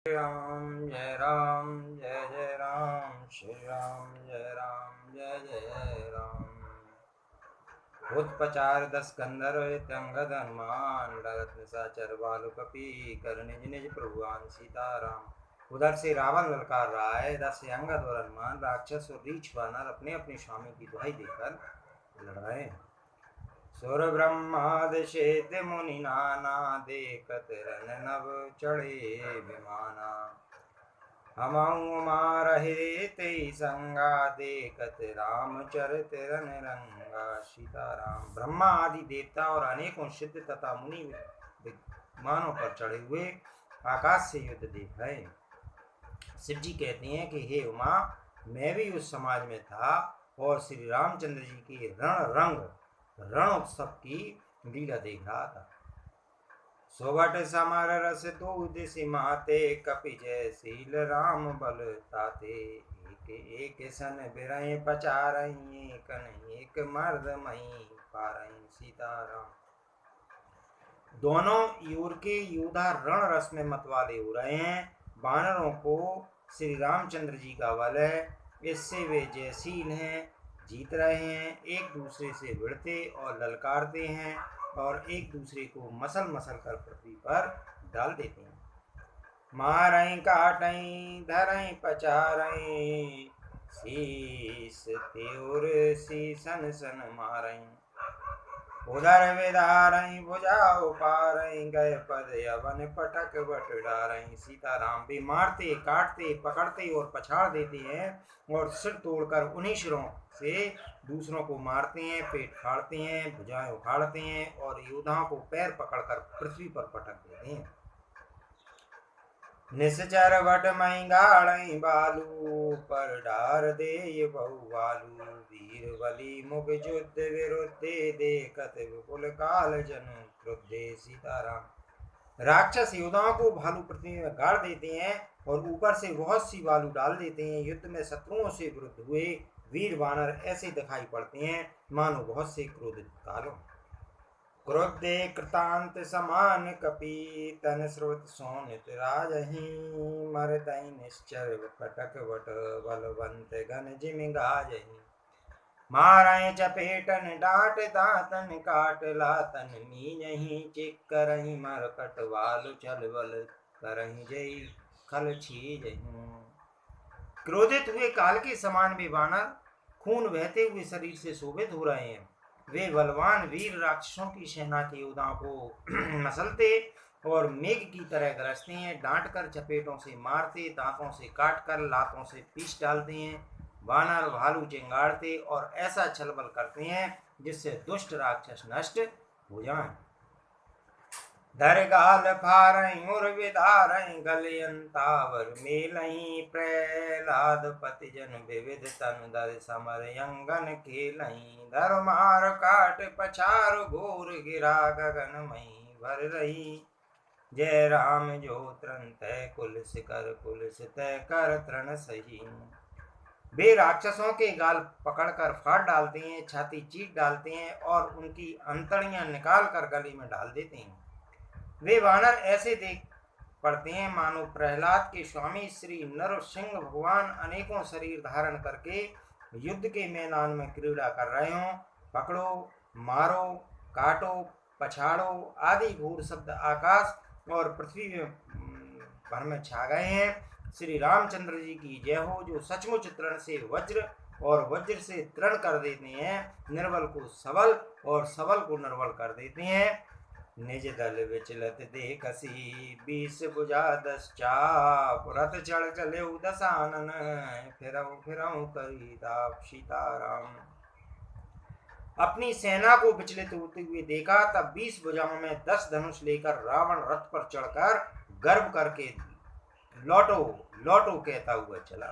राम जय जय राम, श्री राम जय राम जय जय राम। उत्पचार दस गंधर्व त्यंगद हनुमान, डरत निशाचर बालु कपि कर निज निज प्रभुआन सीताराम। उधर से रावण ललकार रहा है, इधर से अंगद और हनुमान राक्षस और रीछ वानर अपने अपने स्वामी की दुहाई देकर लड़ रहे हैं। सुर ब्रह्मादि शेत मुनि नाना, देखत रन नभ चढ़े विमाना। हमहु मारहे तेई संगा, देखत रामचरित रन रंगा सीताराम। ब्रह्मा आदि देवता और अनेकों सिद्ध तथा मुनि विमानों पर चढ़े हुए आकाश से युद्ध देख रहे। शिव जी कहते हैं कि हे उमा, मैं भी उस समाज में था और श्री रामचंद्र जी के रणोत्सव की लीला देख रहा था। सोबट समर रस तो दिशि माते, कपि जय शील राम बल ताते। एक एक सन बिरहि पचारहि, एक मर्द मही पारहि सीताराम। दोनों यूर के योद्धा रण रस में मतवाले हो रहे हैं। वानरों को श्री रामचंद्र जी का बल है, इससे वे जयशील हैं, जीत रहे हैं। एक दूसरे से भिड़ते और ललकारते हैं और एक दूसरे को मसल मसल कर पृथ्वी पर डाल देते हैं। मारई काटई धरई पचारई, शीस त्योर शीसन सन मारई। उधर विदारई भुजाओ पारई, गए पद यवन पटक बट डारई सीताराम। वे मारते काटते पकड़ते और पछाड़ देते हैं और सिर तोड़कर उन्हीं सिरों से दूसरों को मारते हैं, पेट फाड़ते हैं, भुजाएं उखाड़ते हैं और योद्धाओं को पैर पकड़कर पृथ्वी पर पटक देते हैं। निश्चर बट मई गाड़ई बालू, पर डार दे बहु बालू। वीर बलि मुख युद्ध विरुद्धे, देखत विपुल काल जनु क्रुद्धे सीताराम। राक्षस योद्धाओं को भालू पृथ्वी में गाड़ देते हैं और ऊपर से बहुत सी बालू डाल देते हैं। युद्ध में शत्रुओं से विरुद्ध हुए वीर वानर ऐसे दिखाई पड़ते हैं मानो बहुत से क्रोधित कालों। क्रोधे कृतांत समान कपि, तन स्रोत सोनित राजहि। मरदई निश्चर पटक वट, बलवंत गण जिम गाजहि। मारय चपेटन डांट दातन, काट लातन मीजहि। चिक करहि मरकट वाल, चल बल करहि जय खल छीजहि। क्रोधित हुए काल के समान वे वानर खून बहते हुए शरीर से शोभित हो रहे हैं। वे बलवान वीर राक्षसों की सेना के योद्धाओं को मसलते और मेघ की तरह गरजते हैं, डांट कर चपेटों से मारते, दांतों से काट कर लातों से पीस डालते हैं। वानर भालू चिंगाड़ते और ऐसा छलबल करते हैं जिससे दुष्ट राक्षस नष्ट हो जाएं। धर गाल फारई उर विदारई, गलयंतावर मेलई। प्रहलाद पति जन विविध तन, धर समर यंगन खेलई। धर मार काट पछार घोर, गिरा गगन मई भर रही। जय राम जो तृण तय कुलस कर, कुलस तय कर तृण सही। वे राक्षसों के गाल पकड़कर फाड़ डालते हैं, छाती चीर डालते हैं और उनकी अंतड़ियां निकाल कर गले में डाल देते हैं। वे वानर ऐसे देख पड़ते हैं मानो प्रहलाद के स्वामी श्री नरसिंह भगवान अनेकों शरीर धारण करके युद्ध के मैदान में क्रीड़ा कर रहे हों। पकड़ो, मारो, काटो, पछाड़ो आदि घोर शब्द आकाश और पृथ्वी भर में छा गए हैं। श्री रामचंद्र जी की जय हो, जो सचमुच तृण से वज्र और वज्र से तृण कर देते हैं, निर्बल को सबल और सबल को निर्बल कर देते हैं। निज दल विचलत देखसी, 20 भुजा 10 चाप। रथ चढ़ चले दसानन, फिरऊं फिरऊं करी ताप सीताराम। अपनी सेना को विचलित होते हुए देखा, तब 20 भुजाओं में 10 धनुष लेकर रावण रथ पर चढ़कर गर्व करके लौटो लौटो कहता हुआ चला।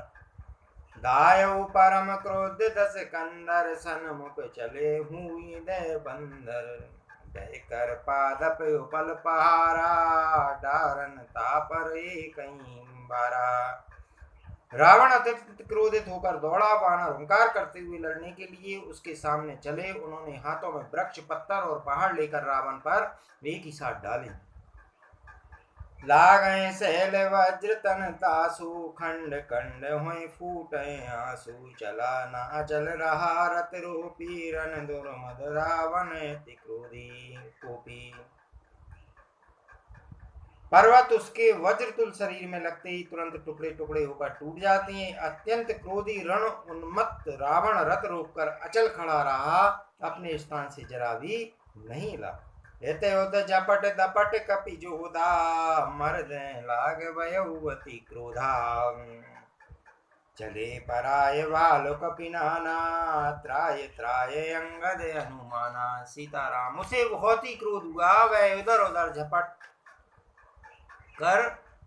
दायौ परम क्रोध 10 कंदर, सन्मुख चले हुई दय बंदर। दय कर पादप उपल पहारा, डारन तापर एक बारा। रावण अत्यंत क्रोधित होकर दौड़ा। वानर हुंकार करते हुए लड़ने के लिए उसके सामने चले। उन्होंने हाथों में वृक्ष, पत्थर और पहाड़ लेकर रावण पर एक ही साथ डाले। लागै शैल वज्र तन तासु, खंड खंड हुए फूटे आंसू। चला ना चल रहा रथ रूपी, रन दुर्मद रावण अति क्रोधी कोपी। पर्वत उसके वज्र तुल शरीर में लगते ही तुरंत टुकड़े टुकड़े होकर टूट जाते हैं। अत्यंत क्रोधी रण उन्मत्त रावण रथ रोककर अचल खड़ा रहा, अपने स्थान से जरा भी नहीं हिला। एते उद झपट दपट कपि जोधा, मर्द लाग भयउअति क्रोधा। चले पराय बाल कपि नाना, त्राय त्राय अंगद हनुमाना। सीताराम उसे बहुत ही क्रोध हुआ, वह उधर उधर झपट कर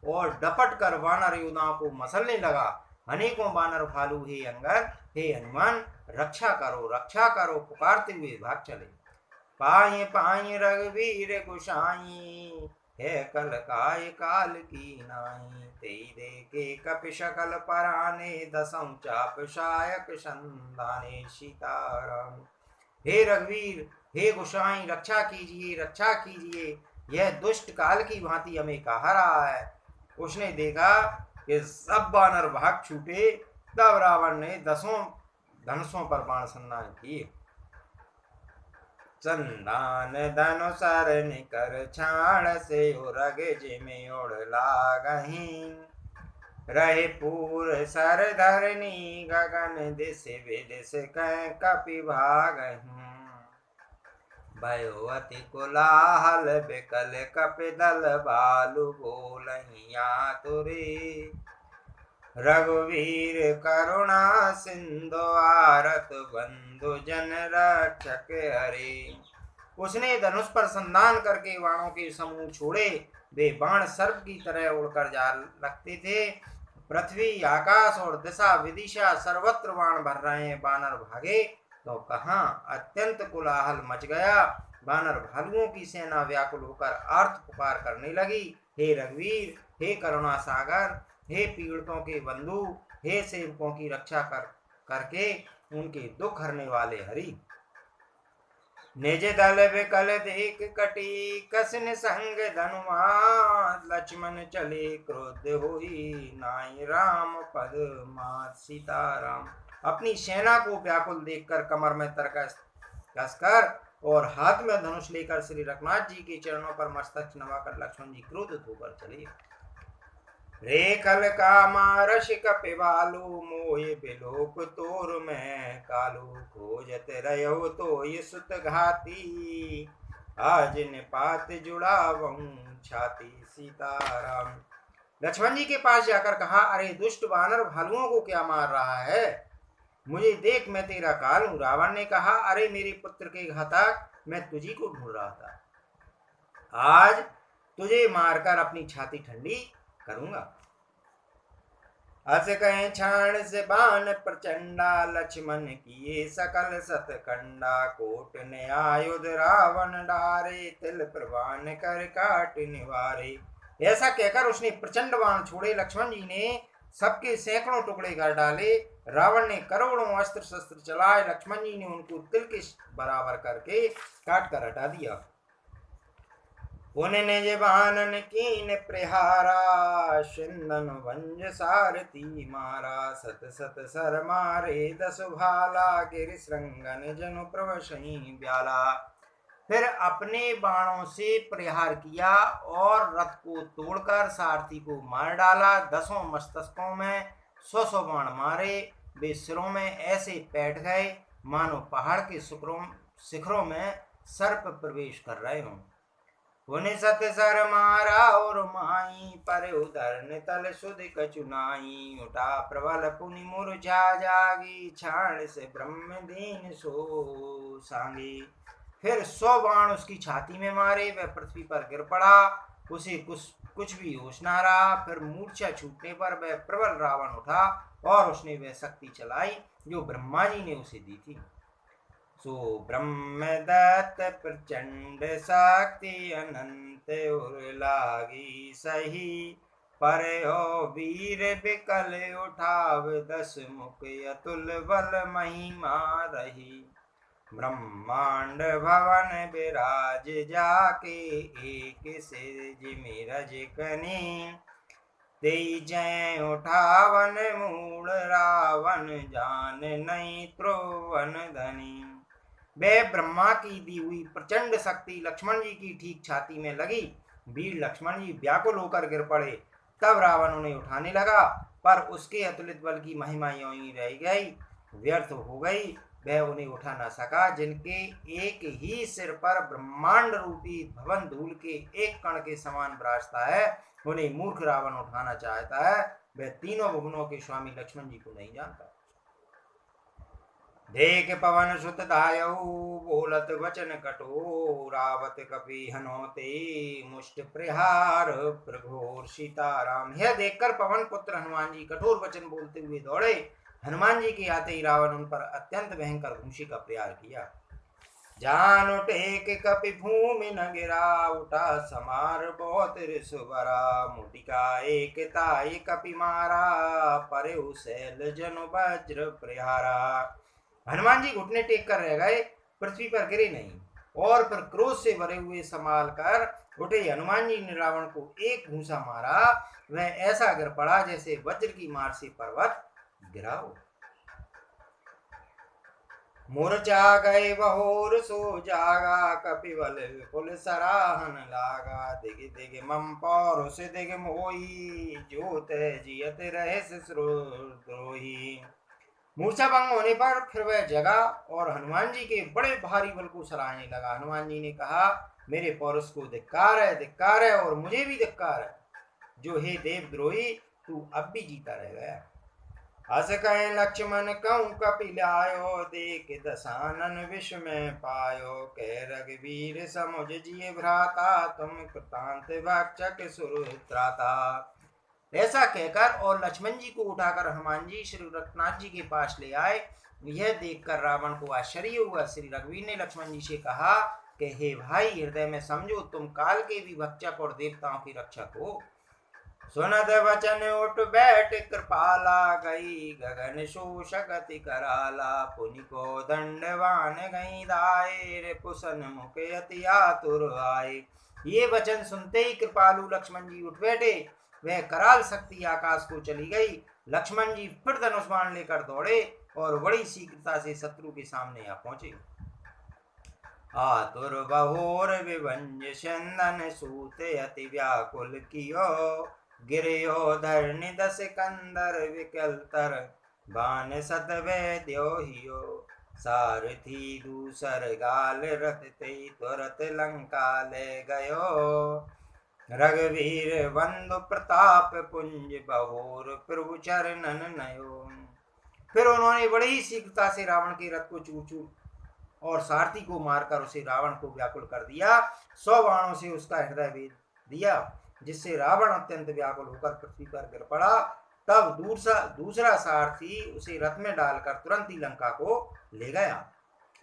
और डपट कर वानर योद्धाओं को मसलने लगा। अनेकों वानर भालू हे अंगद, हे हनुमान, रक्षा करो पुकारते हुए भाग चले। पाए पाए रघुवीर गोसाई, है कल काय काल की नाई। तेई देखे कपि सकल पराने, दसों चाप सायक संधाने। सीताराम हे रघुवीर, हे गोसाई, रक्षा कीजिए, यह दुष्ट काल की भांति हमें कहा रहा है। उसने देखा कि सब वानर भाग छूटे, तब रावण ने 10 धनुषों पर बाण संधान किए। संधान धनुषर निकर छाण से, उरग जिमि उड़ लागहीं। रहे पूर सर धरनी, गगन दिश विदिश कह कपि भागहीं। भयो अति कोलाहल बिकल कपि दल, बालु बोलहिं आतुरी। रघुवीर करुणा सिंधु, आरत बंधु जन रक्षक हरे। उसने धनुष पर संधान करके बाणों के समूह छोड़े। वे बाण सर्प की तरह उड़कर जा लगते थे। पृथ्वी, आकाश और दिशा विदिशा सर्वत्र बाण भर रहे हैं। बानर भागे तो कहां अत्यंत कोलाहल मच गया। बानर भालुओं की सेना व्याकुल होकर आर्त पुकार करने लगी। हे रघुवीर, हे करुणा सागर, हे पीड़ितों के बंधु, हे सेवकों की रक्षा करके उनके दुख हरने वाले हरि। निज दल विकल देख कटी, कसिन संग धनुमास। लक्ष्मण चले क्रोध होई, नाई राम पद मात। सीताराम अपनी सेना को व्याकुल देखकर कमर में तरकस कसकर और हाथ में धनुष लेकर श्री रघुनाथ जी के चरणों पर मस्तक नवाकर लक्ष्मण जी क्रोधित होकर चले। रे कल का मारश कपि बालू, मोहि बिलोक तोर में कालू। खोजत रहो तो ये सुत घाती, आज निपात जुड़ावहूं छाती। सीताराम लक्ष्मण जी के पास जाकर कहा, अरे दुष्ट वानर भालुओं को क्या मार रहा है? मुझे देख, मैं तेरा काल हूं। रावण ने कहा, अरे मेरे पुत्र के घातक, मैं तुझी को ढूंढ रहा था। आज तुझे मारकर अपनी छाती ठंडी करूंगा। अस कहें छाण से बाण प्रचंडा, लक्ष्मण किए सकल सतकंडा। कोट ने आयुध रावण डारे, तिल प्रवान कर काट निवारे। ऐसा कहकर उसने प्रचंड बाण छोड़े। लक्ष्मण जी ने सबके सैकड़ों टुकड़े कर डाले। रावण ने करोड़ों अस्त्र शस्त्र चलाए। लक्ष्मण जी ने उनको तिल के बराबर करके काट कर हटा दिया। उन्हें निज बानन कीन प्रहारा, सिंधन वंज सारथी मारा। सत सत सर मारे 10 भाला, गिर श्रृंगन जनु प्रवशई ब्याला। फिर अपने बाणों से प्रहार किया और रथ को तोड़कर सारथी को मार डाला। 10 मस्तकों में 100 बाण मारे। वे सिरों में ऐसे बैठ गए मानो पहाड़ के शिखरों में सर्प प्रवेश कर रहे हों। उन्हें सत सर मारा और माई, पर उधर तल सुध कचुनाई। उठा प्रबल पुनि मुरझा जागी, छाण से ब्रह्म दीन सो सांगी। फिर 100 बाण उसकी छाती में मारे। वह पृथ्वी पर गिर पड़ा, उसे कुछ भी होश न रहा। फिर मूर्छा छूटने पर वह प्रबल रावण उठा और उसने वह शक्ति चलाई जो ब्रह्मा जी ने उसे दी थी। सो ब्रह्मदत्त प्रचंड शक्ति, अनंत उर लागी सही। पर हो वीर बिकल उठाव, 10 मुख अतुल बल महिमा रही। ब्रह्मांड भवन विराज जाके, एक सिर मिरज कनी, तेई जय उठावन मूल रावण, जान नहीं त्रोवन धनी। वे ब्रह्मा की दी हुई प्रचंड शक्ति लक्ष्मण जी की ठीक छाती में लगी। वीर लक्ष्मण जी व्याकुल होकर गिर पड़े। तब रावण उन्हें उठाने लगा, पर उसके अतुलित बल की महिमा यूं ही रह गई, व्यर्थ हो गई। वह उन्हें उठा न सका। जिनके एक ही सिर पर ब्रह्मांड रूपी भवन धूल के एक कण के समान विराजता है, उन्हें मूर्ख रावण उठाना चाहता है। वह तीनों भुवनों के स्वामी लक्ष्मण जी को नहीं जानता। देख पवन सुत दायऊ, बोलत वचन कठोर, आवत कपि हनोते, मुष्ट प्रहार प्रघोर। सीताराम। यह देखकर पवन पुत्र हनुमान जी कठोर वचन बोलते हुए दौड़े। हनुमान जी के आते ही रावण उन पर अत्यंत भयंकर घूंसी का प्रहार किया। जान टेक कपि भूमि न गिरा, उठा समार बहुत रिसुबरा, मुटिका एक ताई कपि मारा, परे शैल जनु वज्र प्रहारा। हनुमान जी घुटने टेक कर रह गए, पृथ्वी पर गिरे नहीं, और फिर क्रोध से भरे हुए संभाल कर उठे हनुमान जी ने रावण को एक घूंसा मारा। वह ऐसा गिर पड़ा जैसे वज्र की मार से पर्वत गिरा हो। मूर्छा गए बहोर सो जागा, कपिबल विपुल सराहन लागा, दिग दिग मम पौरुष दिग मोही, जोत जियत रहे द्रोही। मूर्छा भंग होने पर फिर वह जगा और हनुमान जी के बड़े भारी बल को सराहने लगा। हनुमान जी ने कहा, मेरे पौरुष को धिक्कार है और मुझे भी धिक्कार है, जो हे देवद्रोही तू अब भी जीता रह गया। हस कहे लक्ष्मण कहूँ कपिल आयो, देख दशानन विश्व में पायो, कह रघुवीर समुझ जिय भ्राता, तुम कृतांत भक्षक सुरत्राता। ऐसा कहकर और लक्ष्मण जी को उठाकर हनुमान जी श्री रघुनाथ जी के पास ले आए। यह देखकर रावण को आश्चर्य हुआ। श्री रघुवीर ने लक्ष्मण जी से कहा कि हे भाई, हृदय में समझो, तुम काल के भी भक्षक और देवताओं की रक्षक हो। सुनत वचन उठ बैठ कृपाला, गई गगन शोषक अति कराला, पुनि को दंडवान गई दाए, पुसन मुख अति आतुर आए। ये वचन सुनते ही कृपालु लक्ष्मण जी उठ बैठे। वह कराल शक्ति आकाश को चली गई। लक्ष्मण जी फिर धनुष बाण लेकर दौड़े और बड़ी शीघ्रता से शत्रु के सामने आ पहुंचे। आतुर बहोर विभंज चंदन, सूते अति व्याकुल कियो, गिरयो धरनि दस कंदर विकल तर, बान सत वैद्यो हियो, सारथी दूसर गाल रथ ते, तुरत लंका ले गयो, रघुवीर बंधु प्रताप पुंज, बहोर प्रभु चरणन नयो। फिर उन्होंने बड़ी ही शीघ्रता से रावण के रथ को चूर चूर और सारथी को मारकर उसे रावण को व्याकुल कर दिया। 100 बाणों से उसका हृदय भेद दिया, जिससे रावण अत्यंत व्याकुल होकर पृथ्वी पर गिर पड़ा। तब दूसरा सारथी उसे रथ में डालकर तुरंत ही लंका को ले गया।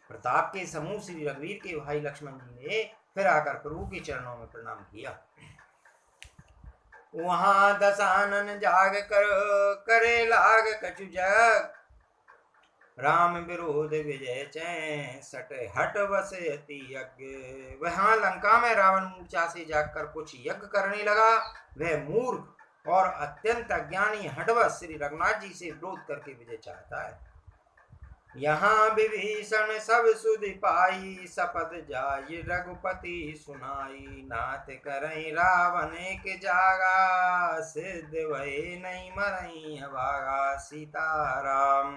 प्रताप के समूह श्री रघुवीर के भाई लक्ष्मण जी ने फिर आकर प्रभु के चरणों में प्रणाम किया। वहां दशानन जाग कर करे लाग कछु जग, राम विरोध विजय चैन सट हट बसे अति यज्ञ। वहां लंका में रावण मूर्छा से जागकर कुछ यज्ञ करने लगा। वह मूर्ख और अत्यंत अज्ञानी हटवश श्री रघुनाथ जी से विरोध करके विजय चाहता है। यहाँ विभीषण सब सुधि पाई, शपथ जाय रघुपति सुनाई, नाथ करई रावण के जागा, सिद्ध भय नहीं मरई अभागा। सीताराम।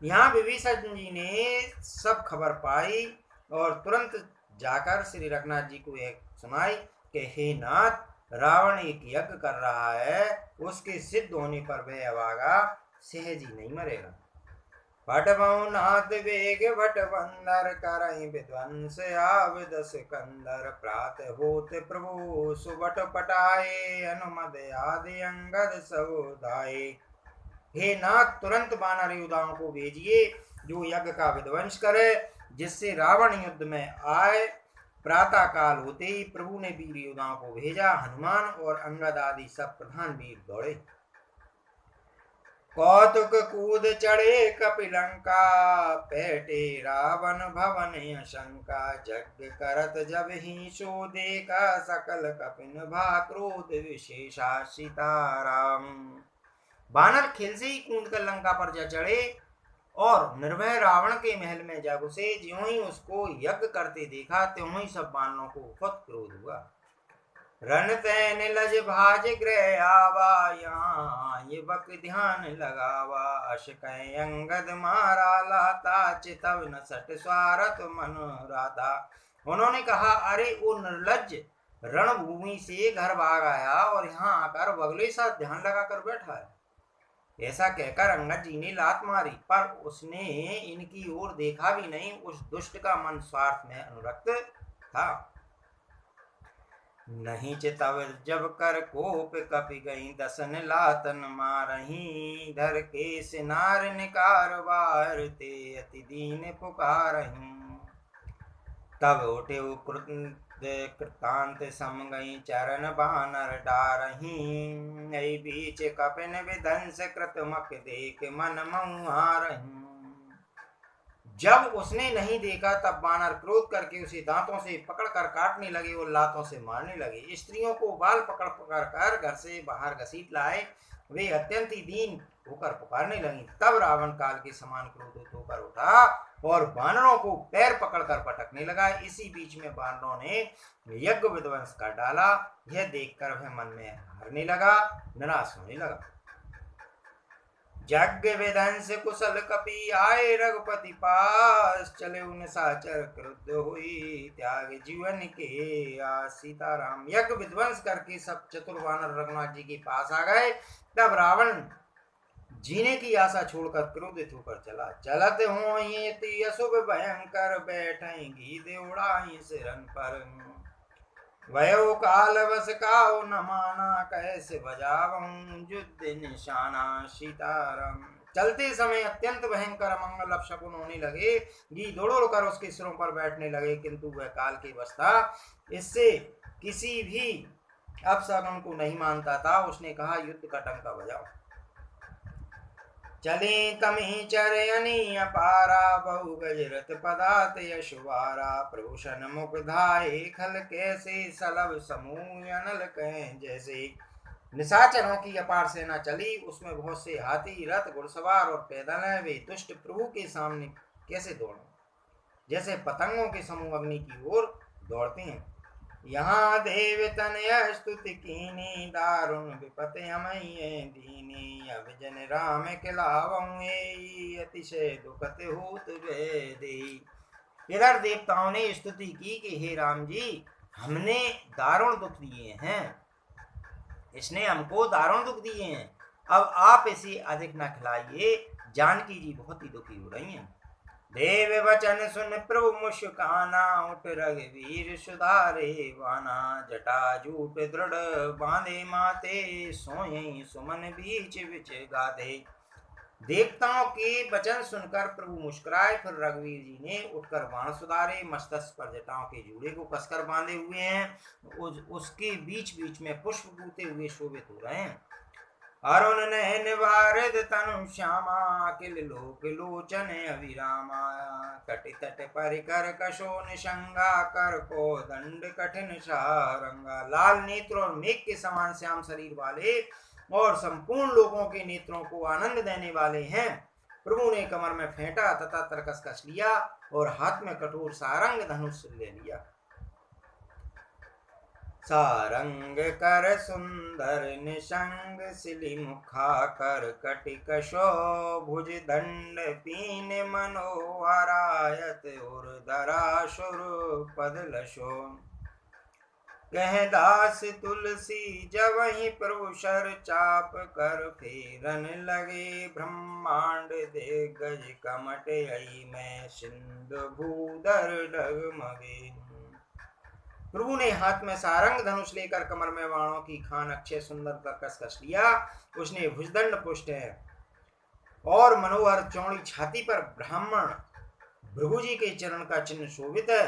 यहाँ विभीषण जी ने सब खबर पाई और तुरंत जाकर श्री रघुनाथ जी को एक सुनाई कि हे नाथ, रावण एक यज्ञ कर रहा है, उसके सिद्ध होने पर वह अभागा सहज ही नहीं मरेगा। भटबहु नाथ वेग भट बंदर, करई विध्वंस आव दस कंदर, प्रात होत प्रभु सुबट पटाए, अनुमद आदि अंगद सहोदाए। हे नाथ, तुरंत वानर योद्धाओं को भेजिए जो यज्ञ का विध्वंस करे, जिससे रावण युद्ध में आए। प्रातः काल होते ही प्रभु ने वीर योद्धाओं को भेजा। हनुमान और अंगद आदि सब प्रधान वीर दौड़े। कौतुक कूद चढ़े कपिलंका, पेटे रावण भवन शंका। यज्ञ करत जब ही सो देखा, सकल कपिन भा क्रोध विशेषा। सीताराम। बानर खेल से ही कूद कर लंका पर जा चढ़े और निर्भय रावण के महल में जा घुसे। ज्यों ही उसको यज्ञ करते देखा, त्यों ही सब बानरों को बहुत क्रोध हुआ। रन तैन लज भाज ग्रह आवा, यहाँ ये बक ध्यान लगावा। अश कह अंगद मारा लाता, चितव न सट स्वारथ मन राता। उन्होंने कहा, अरे वो निर्लज रणभूमि से घर भाग आया और यहाँ आकर बगले साथ ध्यान लगाकर बैठा है। ऐसा कहकर अंगद जी ने लात मारी, पर उसने इनकी ओर देखा भी नहीं। उस दुष्ट का मन स्वार्थ में अनुरक्त था। नहीं चितव जब कर कोप, कपि गई दसन लातन मारही। धर के सिनार निकार बार, ते अति दीन पुकारही। तब उठे कृतांत सम गई, चरण बानर डारही। बीच कपिन विध्वंस कृतमक, देख मन मुहारही। जब उसने नहीं देखा, तब बानर क्रोध करके उसे दांतों से पकड़कर काटने लगे और लातों से मारने लगे। स्त्रियों को बाल पकड़ पकड़ कर घर से बाहर घसीट लाए। वे अत्यंत ही दीन होकर पुकारने लगी। तब रावण काल के समान क्रोधित होकर उठा और बानरों को पैर पकड़कर पटकने लगा। इसी बीच में बानरों ने यज्ञ विध्वंस कर डाला। यह देखकर वह मन में हारने लगा, निराश होने लगा। यज्ञ विध्वंस कुशल कपि, आए रघुपति पास। चले उन साचर क्रुद्ध हुई, त्याग जीवन के आस। सीताराम। यज्ञ विध्वंस करके सब चतुर वानर रघुनाथ जी के पास आ गए। तब रावण जीने की आशा छोड़कर क्रोधित होकर चला। चलत हो ये अशुभ भयंकर, बैठेंगी देवड़ाई सिरन पर। वयो काल बस काओ न माना, कैसे बजाऊं युद्ध निशाना। सीताराम। चलते समय अत्यंत भयंकर अमंगल अपशकुन होने लगे। गी दौड़ कर उसके सिरों पर बैठने लगे, किंतु वह काल की बस था। इससे किसी भी अपशकुन को नहीं मानता था। उसने कहा, युद्ध का टंका बजाओ। चले कमी चरयनी अपारा, बहु गजरथ पदात यशवारा। प्रभूषण मुख धाये खल, कैसे सलभ समूह अनल कहें जैसे। निशाचरों की अपार सेना चली। उसमें बहुत से हाथी, रथ, घुड़सवार और पैदल हैं। वे दुष्ट प्रभु के सामने कैसे दौड़ें, जैसे पतंगों के समूह अग्नि की ओर दौड़ते हैं। यहाँ देव तनय स्तुति कीनी, दारुण विपत अमय दीनी। अब जन राम खिलावंगे, अतिशय दुखत होत दे। इधर देवताओं ने स्तुति की कि हे राम जी, हमने दारुण दुख दिए हैं, इसने हमको दारुण दुख दिए हैं, अब आप इसे अधिक न खिलाइए। जानकी जी बहुत ही दुखी हो रही हैं। देव वचन सुन प्रभु मुस्काना, उठ रघुवीर सुधारे वाना। जटा जूट दृढ़ बांधे माते, सोई सुमन बीच बिच गाधे। देवताओं के वचन सुनकर प्रभु मुस्कुराए। फिर रघुवीर जी ने उठकर बाण सुधारे। मस्तक पर जटाओं के जूड़े को कसकर बांधे हुए हैं। उसके बीच बीच में पुष्प पूते हुए शोभित हो रहे हैं। अरुण नयन वारिद तनु श्यामा, अखिल लोक लोचन अभिरामा। कटि तट परिकर कशो निशंगा, कर को दंड कठिन सारंगा। लाल नेत्र और मेघ के समान श्याम शरीर वाले और संपूर्ण लोगों के नेत्रों को आनंद देने वाले हैं। प्रभु ने कमर में फेंटा तथा तरकस कस लिया और हाथ में कठोर सारंग धनुष ले लिया। सारंग कर सुंदर निशंग, सिली मुखा कर कटिक शो। भुज दंड पीन मनोहरायत, उर धरा शुर पद लशो। कह दास तुलसी जवहि, प्रभु शर चाप कर फेरन लगे। ब्रह्मांड दिग्गज कमट आई, मैं सिंधु भूधर डगमगे। प्रभु ने हाथ में सारंग धनुष लेकर कमर में बाणों की खान अक्षय सुंदर तरकस कस लिया। उसने भुजदंड पुष्ट है और मनोहर चौड़ी छाती पर ब्राह्मण भृगु जी के चरण का चिन्ह शोभित है।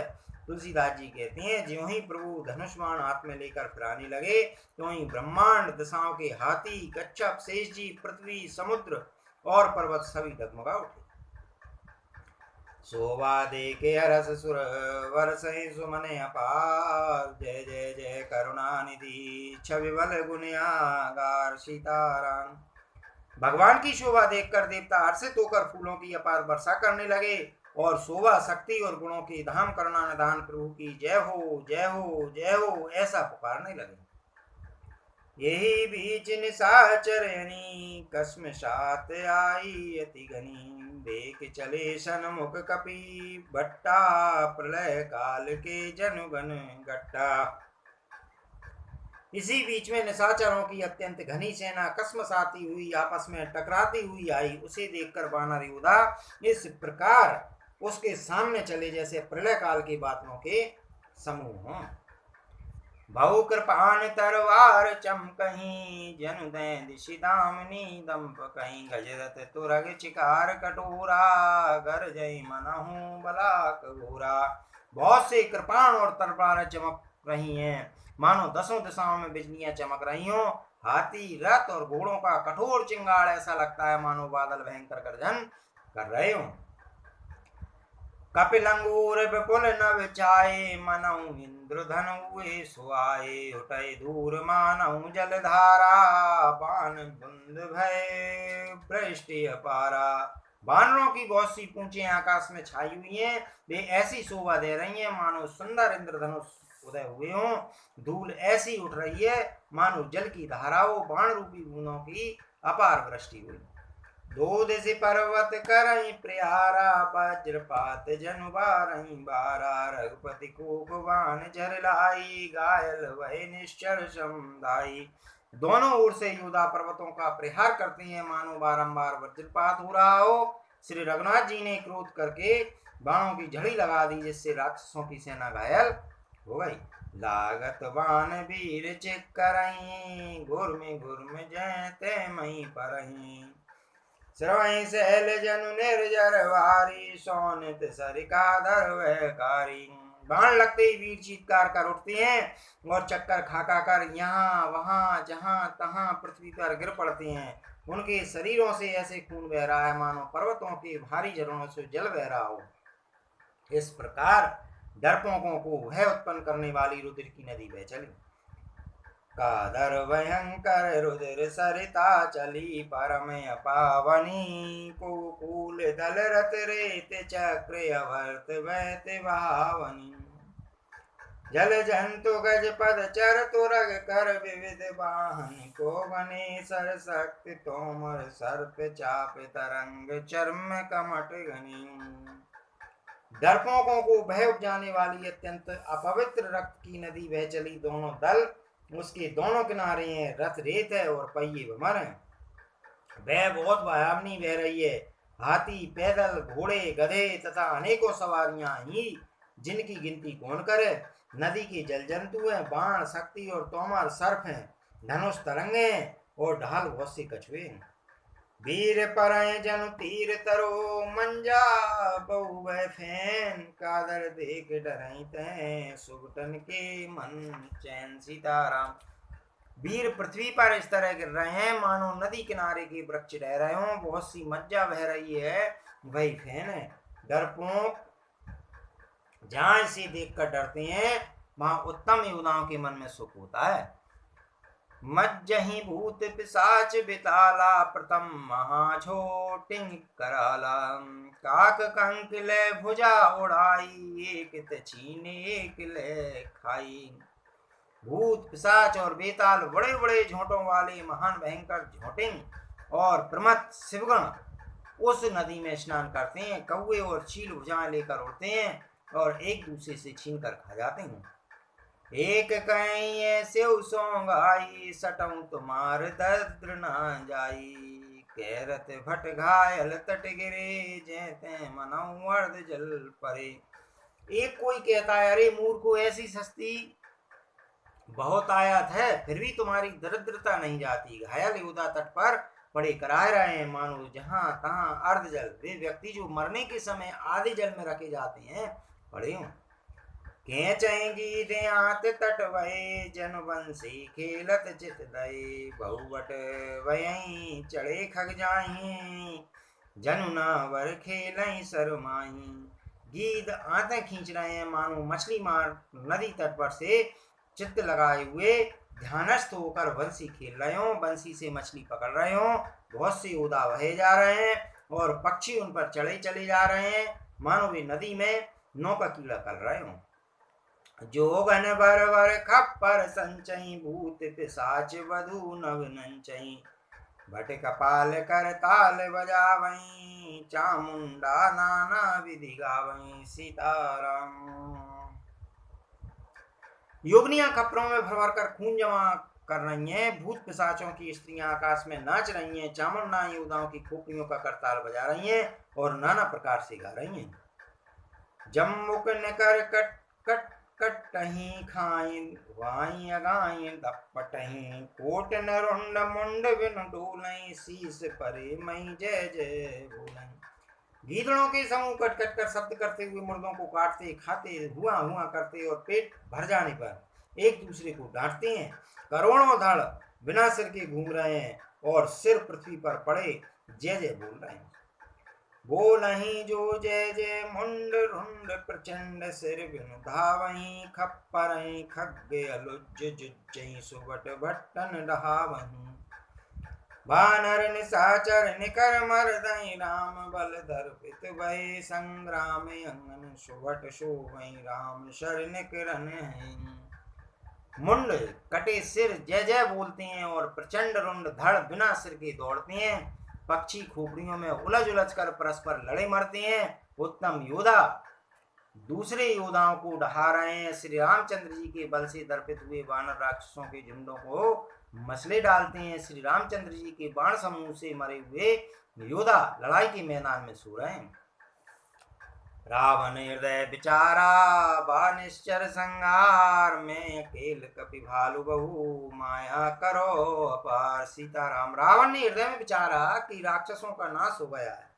तुलसीदास जी कहते हैं, ज्यों ही प्रभु धनुष्मान हाथ में लेकर फिराने लगे, त्यों ही ब्रह्मांड दशाओं के हाथी, कच्छप, शेष जी, पृथ्वी, समुद्र और पर्वत सभी डगमगा उठे। शोभा देखे हरस सुर वरसहि सुमन अपार, जय जय जय करुणानिधि छवि बल गुणगार सीताराम। भगवान की शोभा देखकर देवता हर्षित होकर फूलों की अपार वर्षा करने लगे और शोभा, शक्ति और गुणों की धाम करुणा निधान प्रभु की जय हो जय हो जय हो ऐसा पुकारने लगे। यही बीच निशाचरणी कसम साथ आई अति घनी, देख चले सन्मुख कपि भट्टा, प्रलय काल के जनुगन गट्टा। इसी बीच में निशाचरों की अत्यंत घनी सेना कसमसाती हुई आपस में टकराती हुई आई। उसे देखकर वानर योद्धा इस प्रकार उसके सामने चले जैसे प्रलय काल के बादलों के समूह हों। बहु कृपान तरवार चमकहीं, जनु दैन दिशि दामिनी दंप कहीं, गजरत तुरग चिकार कटोरा, गरजई मनहु बलाक घोरा। बहुत से कृपाण और तरवारें चमक रही हैं, मानो दसों दिशाओं में बिजलियां चमक रही हों। हाथी, रथ और घोड़ों का कठोर चिंगाड़ ऐसा लगता है मानो बादल भयंकर गर्जन कर रहे हों। कपिलंगूर विपुल नभ छाये, मनऊ इंद्रधनु हुए सुहाए, उठे दूर मानऊ जलधारा, बाण बुंद भय वृष्टि अपारा। बानरों की बहुत सी पूंछें आकाश में छाई हुई हैं, वे ऐसी शोभा दे रही हैं मानो सुंदर इंद्रधनुष उदय हुए हों। धूल ऐसी उठ रही है मानो जल की धाराओं, बाण रूपी बूंदों की अपार वृष्टि हुई। दो दिशि पर्वत करई प्यारा, वज्रपात जनु बारही बारा, रघुपति कोपवान झर लाई, घायल वह निश्चर समुदाई। दोनों ओर से योद्धा पर्वतों का प्रहार करते हैं मानो बारंबार वज्रपात हो रहा हो। श्री रघुनाथ जी ने क्रोध करके बाणों की झड़ी लगा दी, जिससे राक्षसों की सेना घायल हो गई। लागत बाण वीर चिक करई, गुरम जयते मई परही, श्रवई शैल जनु निर्जर वारी, सोनित सरिका धर वह कारी। बाण लगते ही वीर चीत्कार कर उठते हैं और चक्कर खा कर यहाँ वहां जहां तहां पृथ्वी पर गिर पड़ते हैं। उनके शरीरों से ऐसे खून बह रहा है मानो पर्वतों के भारी झरनों से जल बह रहा हो। इस प्रकार डरपोकों को भय उत्पन्न करने वाली रुद्र की नदी बह चली। कादर भयंकर रुद्र सरिता चली, परम अपावनी, कुकूल दल रत रेत चक्र अवर्त बहत भावनी। जल जंतु गज पद चर तुरग कर, विविध वाहन को बने सर शक्ति तोमर, सर्प चाप तरंग चर्म कमट घनी। डरपोकों को भय उपजाने वाली अत्यंत अपवित्र रक्त की नदी बह चली। दोनों दल उसके दोनों किनारे हैं, रथ रेत है और पहिए भमर हैं। वह बहुत भयावनी बह रही है। हाथी, पैदल, घोड़े, गधे तथा अनेकों सवारियां ही, जिनकी गिनती कौन करे। नदी के जल जंतु हैं, बाण, शक्ति और तोमर सर्प हैं, धनुष तरंगे हैं और ढाल बहुत से कछुए हैं। वीर परय जनु तीर तरो, मंजा बहु वह फैन, कादर देख डरई तैं, सुगटन के मन चैन। सीताराम। वीर पृथ्वी पर इस तरह गिर रहे हैं मानो नदी किनारे के वृक्ष रह रहे हों। बहुत सी मज्जा बह रही है, वही फैन है। डरपोक जहां इसे देखकर डरते हैं वहां उत्तम योद्धाओं के मन में सुख होता है। मज्जहि भूत पिशाच बिताला, प्रथम महाछोटिंग कराला, काक कंक ले भुजा उड़ाई, एक छीने एक ले खाई। भूत, पिशाच और बेताल बड़े बड़े झोंटों वाले महान भयंकर झोटिंग और प्रमथ शिवगण उस नदी में स्नान करते हैं। कौवे और चील भुजाएं लेकर उड़ते हैं और एक दूसरे से छीन कर खा जाते हैं। एक कहीं सेव सोंगाई, सटऊ तुम्हार दद्र न जाई, कहरत भट घायल तट गिरे, जैते मनऊ अर्ध जल परे। एक कोई कहता है, अरे मूर्खो, ऐसी सस्ती बहुत आयात है, फिर भी तुम्हारी दरिद्रता नहीं जाती। घायल योद्धा तट पर पड़े कराए रहे हैं मानो जहां तहां अर्ध जल। वे व्यक्ति जो मरने के समय आधे जल में रखे जाते हैं पड़े हों। खेचेंगी देहात तट भये जन बंसी खेलत चित दये बहुबट वयई चढ़े खग जाही जनुना वर खेलई शरमाही। गीध आंतें खींच रहे हैं मानो मछली मार नदी तट पर से चित्त लगाए हुए ध्यानस्थ होकर बंसी खेल रहे हो, बंसी से मछली पकड़ रहे हो। बहुत से उदा बहे जा रहे हैं और पक्षी उन पर चढ़े चले जा रहे हैं मानो वे नदी में नौका कीड़ा कर रहे हो। जोगन बर बर खप्पर संचई भूत पिशाच वधु नव नंचई भट कपाल कर ताल बजावई चामुंडा नाना विधि गावई। सीताराम। योगनियां खप्परों में भर भर कर खून जमा कर रही हैं, भूत पिशाचों की स्त्रियां आकाश में नाच रही हैं, चामुंडा योद्धाओं की खोपड़ियों का करताल बजा रही हैं और नाना प्रकार से गा रही हैं। जम्मुक निकर कट कट कटही खाई वाई अगाई दपटही कोट नरुंड मुंड बिन डोलई शीस परे मई जय जय बोलई। गीदड़ों के समूह कट कट कर शब्द करते हुए मुर्दों को काटते खाते हुआ हुआ करते और पेट भर जाने पर एक दूसरे को डांटते हैं। करोड़ों धड़ बिना सिर के घूम रहे हैं और सिर पृथ्वी पर पड़े जय जय बोल रहे हैं। बोलही जो जय जय मुंड रुंड प्रचंड सिर बिनु धावही खप्परही खग्गे अलुज जुज्जई सुबट भट्टन डहावही। बानर निशाचर निकर मरदई राम बल दर्पित भय संग्राम अंगन सुबट शोभई राम शरण किरण है। मुंड कटे सिर जय जय बोलते हैं और प्रचंड रुंड धड़ बिना सिर के दौड़ते हैं। पक्षी खोपड़ियों में उलझ उलझ कर परस्पर लड़े मरते हैं। उत्तम योद्धा दूसरे योद्धाओं को डहा रहे हैं। श्री रामचंद्र जी के बल से दर्पित हुए वानर राक्षसों के झुंडों को मसले डालते हैं। श्री रामचंद्र जी के बाण समूह से मरे हुए योद्धा लड़ाई के मैदान में सो रहे हैं। रावण हृदय बिचारा बा निश्चर संहार में अकेल कपि भालु बहु माया करो अपार। सीताराम। रावण ने हृदय में विचारा कि राक्षसों का नाश हो गया है,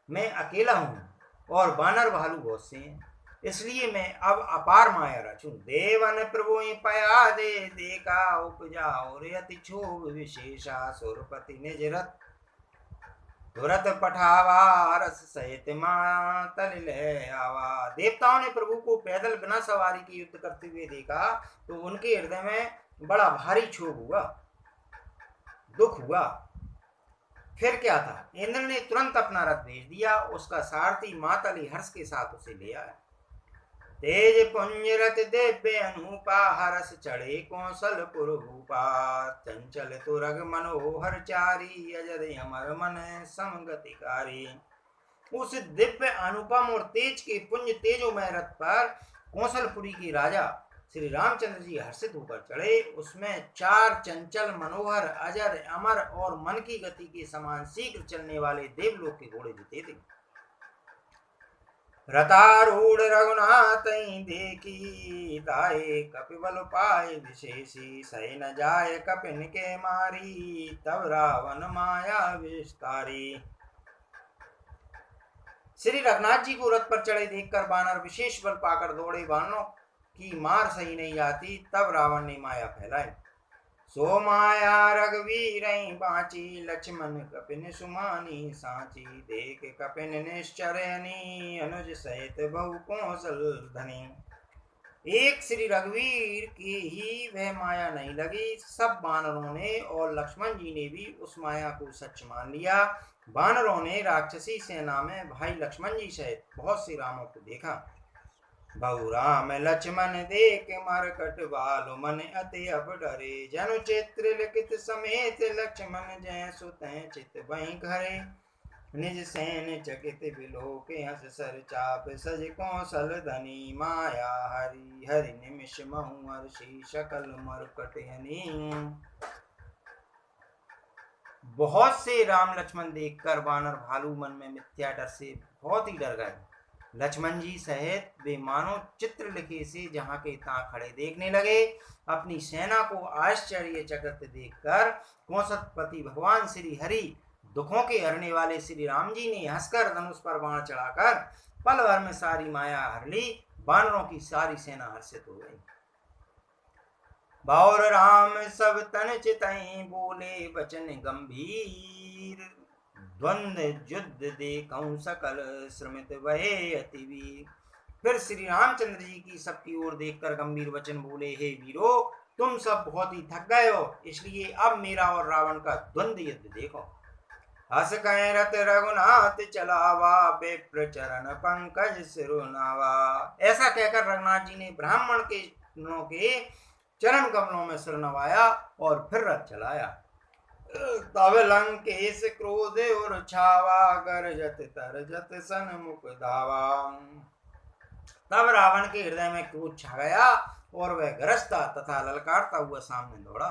मैं अकेला हूं और बानर भालू बहुत से हैं, इसलिए मैं अब अपार माया रचूं। देवन प्रभु पया दे देखा उपजा और अति क्षोभ विशेषा सुरपति निज रथ तुरत पठावा रस सहित मातल ले आवा। देवताओं ने प्रभु को पैदल बिना सवारी के युद्ध करते हुए देखा तो उनके हृदय में बड़ा भारी क्षोभ हुआ, दुख हुआ। फिर क्या था, इंद्र ने तुरंत अपना रथ भेज दिया, उसका सारथी मातली हर्ष के साथ उसे ले आया। तेज पुंज रथ दिव्य अनुपा हरस चढ़े कौशलपुर भूपा चंचल तुरग मनोहर चारी अजर अमर मन समगतिकारी। उस दिव्य अनुपम और तेज के पुंज तेजोमय रथ पर कौशलपुरी के राजा श्री रामचंद्र जी हर्षित होकर चढ़े। उसमें 4 चंचल मनोहर अजर अमर और मन की गति के समान शीघ्र चलने वाले देवलोक के घोड़े जुटे थे। रतारूढ़ रघुनाथ देखी ताए कपिबल पाए विशेषी सही न जाए कपिन के मारी तब रावण माया विस्तारी। श्री रघुनाथ जी को रथ पर चढ़े देखकर बानर विशेष बल पाकर दौड़े, बानरों की मार सही नहीं जाती, तब रावण ने माया फैलाई। सो माया रघुवीर बाची लक्ष्मण कपिन सुमानी सांची देख कपिन निश्चरनी अनुज सहित बहु कौशल धनी। एक श्री रघुवीर की ही वह माया नहीं लगी, सब बानरों ने और लक्ष्मण जी ने भी उस माया को सच मान लिया। बानरों ने राक्षसी सेना में भाई लक्ष्मण जी सहित बहुत से रामों को देखा। बहु राम लक्ष्मण देख मरकट बालु मन अति अब डरे जनु चित्र लिखित समेत लक्ष्मण जय सुत चित वहीं घरे निज सैन चकित बिलोके हस सर चाप सज कौशल धनी माया हरि हरि निमिष महु हर्षि सकल मरकट हनी। बहुत से राम लक्ष्मण देखकर बानर भालू मन में मिथ्या डर से बहुत ही डर गए। लक्ष्मण जी सहित वे मानो चित्र लिखे से जहां के तहां खड़े देखने लगे। अपनी सेना को आश्चर्यचकित देखकर कौशलपति भगवान श्री हरि दुखों के हरने वाले श्री राम जी ने हंसकर धनुष पर बाण चढ़ाकर पल भर में सारी माया हर ली। वानरों की सारी सेना हर्षित हो गई। बाउर राम सब तन चितई, बोले वचन गंभीर, द्वंद युद्ध देखऊं सकल, श्रमित वहे अति वीर। फिर श्री रामचंद्र जी की सबकी ओर देखकर गंभीर वचन बोले, हे वीरो, तुम सब बहुत ही थक गए हो, इसलिए अब मेरा और रावण का द्वंद युद्ध देखो। हस कह रत रघुनाथ चलावा, विप्र चरण पंकज सिरुनावा। ऐसा कहकर रघुनाथ जी ने ब्राह्मण के चरण कमलों में सिर नवाया और फिर रथ चलाया। तब लंकेश क्रोध और छावा, गरजत तरजत सन्मुख धावा। तब रावण के हृदय में क्रोध छा गया और वह गरजता तथा ललकारता हुआ सामने दौड़ा।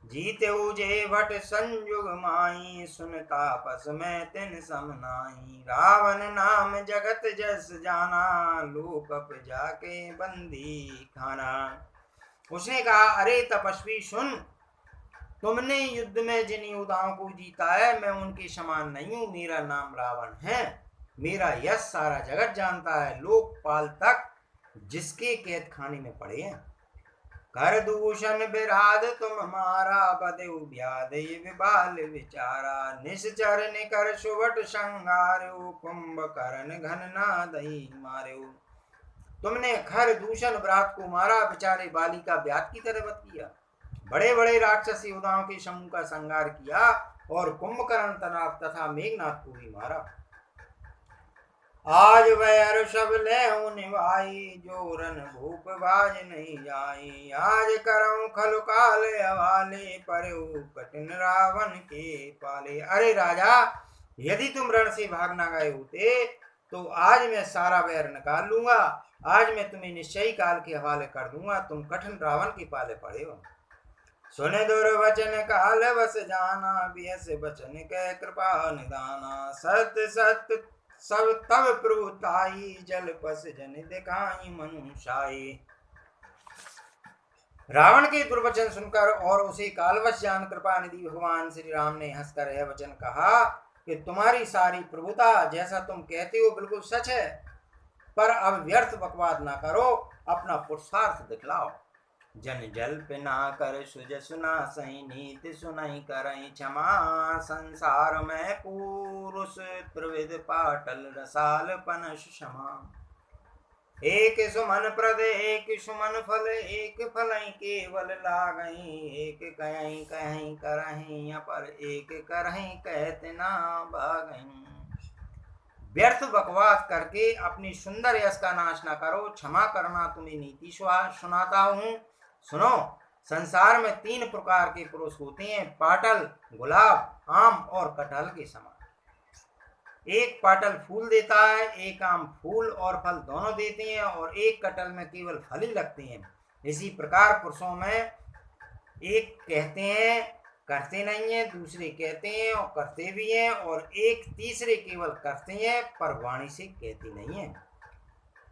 जीते उजे भट संयुग माई, सुनता पस में तिन सम नाई। रावण नाम जगत जस जाना, लोकप जाके बंदी खाना। उसने कहा, अरे तपस्वी सुन, तुमने युद्ध में जिन योद्धाओं को जीता है, मैं उनके समान नहीं हूं। मेरा नाम रावण है, मेरा यश सारा जगत जानता है, लोकपाल तक जिसके कैद खाने में पड़े हैं। कर दूषण विराध तुम मारा, बदेउ व्याध विबाल विचारा। निश्चर निकर सुवट संगार्यो, कुंभकर्ण घन नादई मार्यो। तुमने खर दूषण विराट को मारा, बेचारे बाली का व्याध की तरह वध किया। बड़े बड़े राक्षस योद्धाओं के समूह का संहार किया और कुंभकर्ण तथा मेघनाथ को भी मारा। आज वैर सब लेहु निभाई, जोरन भूप बाज नहीं जाई। आज करऊं खलु काल हवाले, परऊ कठिन रावण के पाले। अरे राजा, यदि तुम रण से भाग न गए होते तो आज मैं सारा वैर निकाल लूंगा। आज मैं तुम्हें निश्चयी काल के हवाले कर दूंगा, तुम कठिन रावण के पाले पड़े हो। सुन दुर्वचन काल बस जाना, बियस बचन कह कृपा निदाना। सत्य सत्य सब तब प्रभुताई, जल पस जन दिखाई मनुषाई। रावण के दुर्वचन सुनकर और उसे कालवश जान कृपा निधि भगवान श्री राम ने हंसकर यह वचन कहा कि तुम्हारी सारी प्रभुता जैसा तुम कहते हो बिल्कुल सच है, पर अब व्यर्थ बकवाद ना करो, अपना पुरुषार्थ दिखलाओ। जन जल्प ना कर सुज सुना सही, नीति सुनाई करई क्षमा। संसार में पुरुष त्रिविध पाटल, रसाल पनस क्षमा। एक सुमन प्रद एक सुमन फल, एक फलई केवल लागई। एक कहीं कहीं करहीं, अपर एक करहीं कहते ना भागई। व्यर्थ बकवास करके अपनी सुंदर यश का नाश न करो, क्षमा करना तुम्हें नीति सुनाता हूं। सुनो, संसार में 3 प्रकार के पुरुष होते हैं, पाटल, गुलाब, आम और कटहल के समान। एक पाटल फूल देता है, एक आम फूल और फल दोनों देते हैं, और एक कटहल में केवल फल ही लगते हैं। इसी प्रकार पुरुषों में एक कहते हैं करते नहीं है, दूसरे कहते हैं और करते भी हैं, और एक तीसरे केवल करते हैं पर वाणी से कहते नहीं है।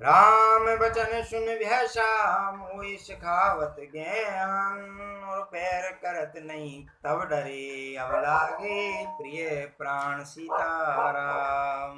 राम बचन सुन भैसा, मोहि सिखावत ज्ञान। और पैर करत नहीं तब डरे, अब लागे प्रिय प्राण सीताराम।